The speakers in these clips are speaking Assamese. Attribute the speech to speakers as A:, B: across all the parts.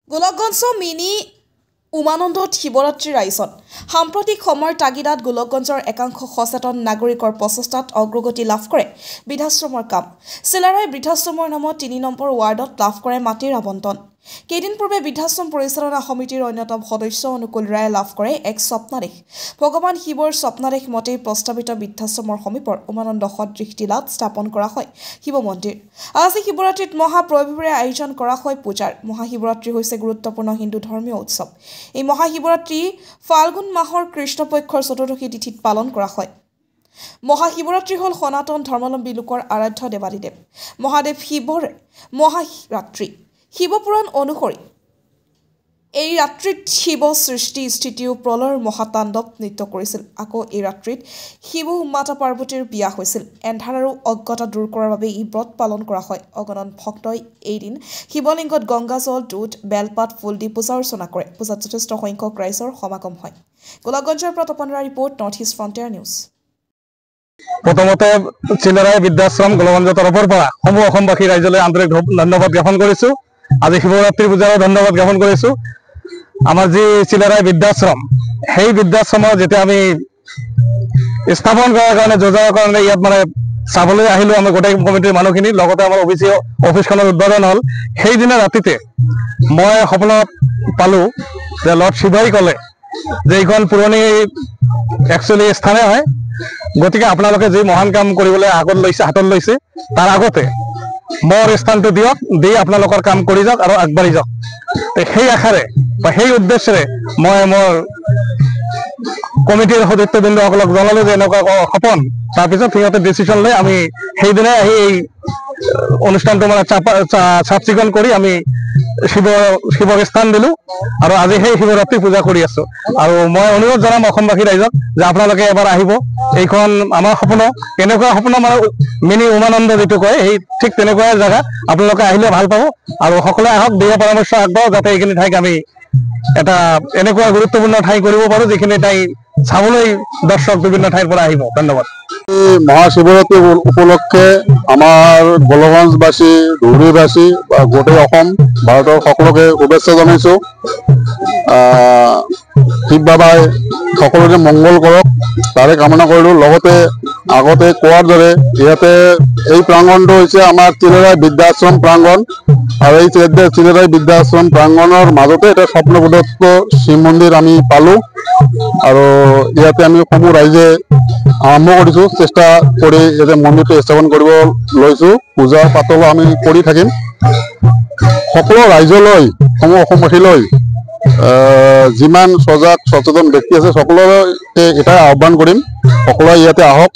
A: গোলকগঞ্জ মিনি উমানন্দত শিৱৰাত্ৰিৰ আয়োজন সাম্প্ৰতিক সময়ৰ তাগিদাত গোলকগঞ্জৰ একাংশ সচেতন নাগৰিকৰ প্ৰচেষ্টাত অগ্ৰগতি লাভ কৰে বৃদ্ধাশ্ৰমৰ কাম চিলাৰাই বৃদ্ধাশ্ৰমৰ নামত ৩ নম্বৰ ৱাৰ্ডত লাভ কৰে মাটিৰ আবণ্টন কেইদিন পূৰ্বে বৃদ্ধাশ্ৰম পৰিচালনা সমিতিৰ অন্যতম সদস্য অনুকূল ৰায়ে লাভ কৰে এক স্বপ্নাদেশ ভগৱান শিৱৰ স্বপ্নাদেশ মতে প্ৰস্তাৱিত বৃদ্ধাশ্ৰমৰ সমীপৰ উমানন্দ সদৃশ টিলাত স্থাপন কৰা হয় শিৱ মন্দিৰ আজি শিৱৰাত্ৰিত মহাপ্ৰভুৰে আয়োজন কৰা হয় পূজাৰ মহাশিৱৰাত্ৰি হৈছে গুৰুত্বপূৰ্ণ হিন্দু ধৰ্মীয় উৎসৱ এই মহাশিৱৰাত্ৰি ফাল্গুন মাহৰ কৃষ্ণপক্ষৰ চতুৰ্দশী তিথিত পালন কৰা হয় মহাশিৱৰাত্ৰি হ'ল সনাতন ধৰ্মাৱলম্বী লোকৰ আৰাধ্য দেৱাদিদেৱ মহাদেৱ শিৱৰ মহাৰাত্ৰি শিৱপুৰাণ অনুসৰি এই ৰাত্ৰিত শিৱ সৃষ্টি স্থিতি ও প্ৰলয়ৰ মহাতাণ্ডৱ নৃত্য কৰিছিল আকৌ এই ৰাত্ৰিত শিৱ মাতা পাৰ্বতীৰ বিয়া হৈছিল এন্ধাৰ আৰু অজ্ঞতা দূৰ কৰাৰ বাবে এই ব্ৰত পালন কৰা হয় অগণন ভক্তই এই দিন শিৱলিংগত গংগাজল দুধ বেলপাত ফুল দি পূজা অৰ্চনা কৰে পূজাত যথেষ্ট সংখ্যক ৰাইজৰ সমাগম হয় গোলকগঞ্জৰ পৰা তপনৰা report north east frontier news
B: প্ৰথমতে চিলাৰাই বৃদ্ধাশ্ৰম গোলকগঞ্জৰ তৰফৰ পৰা সমূহ অসমবাসী ৰাইজলৈ আন্তৰিক ধন্যবাদ জ্ঞাপন কৰিছোঁ আজি শিৱৰাত্ৰিৰ পূজাৰো ধন্যবাদ জ্ঞাপন কৰিছোঁ আমাৰ যি চিলাৰাই বৃদ্ধাশ্ৰম সেই বৃদ্ধাশ্ৰমৰ যেতিয়া আমি স্থাপন কৰাৰ কাৰণে যোজাৰ কাৰণে ইয়াত মানে চাবলৈ আহিলোঁ আমি গোটেই কমিটিৰ মানুহখিনি লগতে আমাৰ অফিচখনৰ উদ্বোধন হ'ল সেইদিনা ৰাতিতে মই সপোনত পালোঁ যে লৰ্ড শিৱাই ক'লে যে এইখন পুৰণি একচুৱেলি স্থানে হয় গতিকে আপোনালোকে যি মহান কাম কৰিবলৈ আগত লৈছে হাতত লৈছে তাৰ আগতে মোৰ স্থানটো দিয়ক দি আপোনালোকৰ কাম কৰি যাওক আৰু আগবাঢ়ি যাওক সেই আশাৰে বা সেই উদ্দেশ্যেৰে মই মোৰ কমিটিৰ সদস্যবৃন্দসকলক জনালোঁ যে এনেকুৱা সপোন তাৰপিছত সিহঁতে ডিচিশ্যন লৈ আমি সেইদিনাই আহি এই অনুষ্ঠানটো মানে চাফ চিকুণ কৰি আমি শিৱক স্থান দিলোঁ আৰু আজি সেই শিৱৰাত্ৰি পূজা কৰি আছোঁ আৰু মই অনুৰোধ জনাম অসমবাসী ৰাইজক যে আপোনালোকে এবাৰ আহিব এইখন আমাৰ সপোন এনেকুৱা সপোন মানে মিনি উমানন্দ যিটো কয় সেই ঠিক তেনেকুৱা জেগা আপোনালোকে আহিলে ভাল পাব আৰু সকলোৱে আহক দিহা পৰামৰ্শ আগবঢ়াওক যাতে এইখিনি ঠাইক আমি এটা এনেকুৱা গুৰুত্বপূৰ্ণ ঠাই কৰিব পাৰোঁ যিখিনি ঠাই চাবলৈ দৰ্শক বিভিন্ন ঠাইৰ পৰা আহিব ধন্যবাদ
C: মহাশিৱৰাত্ৰি উপলক্ষে আমাৰ গোলকগঞ্জবাসী ধুবুৰীবাসী বা গোটেই অসম ভাৰতৰ সকলোকে শুভেচ্ছা জনাইছোঁ শিৱ বাবাই সকলোকে মংগল কৰক তাৰে কামনা কৰিলোঁ লগতে আগতে কোৱাৰ দৰে ইয়াতে এই প্ৰাংগণটো হৈছে আমাৰ চিলাৰাই বৃদ্ধাশ্ৰম প্ৰাংগণ আৰু এই চিলাৰাই বৃদ্ধাশ্ৰম প্ৰাংগণৰ মাজতে এটা স্বপ্নপ্ৰদত্ত শিৱ মন্দিৰ আমি পালোঁ আৰু ইয়াতে আমি সমূহ ৰাইজে আৰম্ভ কৰিছোঁ চেষ্টা কৰি ইয়াতে মন্দিৰটো স্থাপন কৰিব লৈছোঁ পূজা পাতলো আমি কৰি থাকিম সকলো ৰাইজলৈ সমূহ অসমবাসীলৈ যিমান সজাগ সচেতন ব্যক্তি আছে সকলোকে এটাই আহ্বান কৰিম সকলোৱে ইয়াতে আহক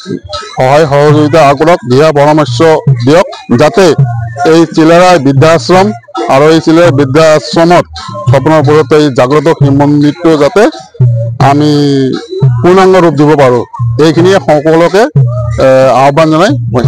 C: সহায় সহযোগিতা আগবঢ়াওক দিহা পৰামৰ্শ দিয়ক যাতে এই চিলাৰাই বৃদ্ধাশ্ৰম আৰু এই চিলাৰাই বৃদ্ধাশ্ৰমত স্বপ্নৰ ওপৰত এই জাগ্ৰত শিৱ মন্দিৰটো যাতে আমি পূৰ্ণাংগ ৰূপ দিব পাৰোঁ এইখিনিয়ে সকলোকে আহ্বান জনাই মই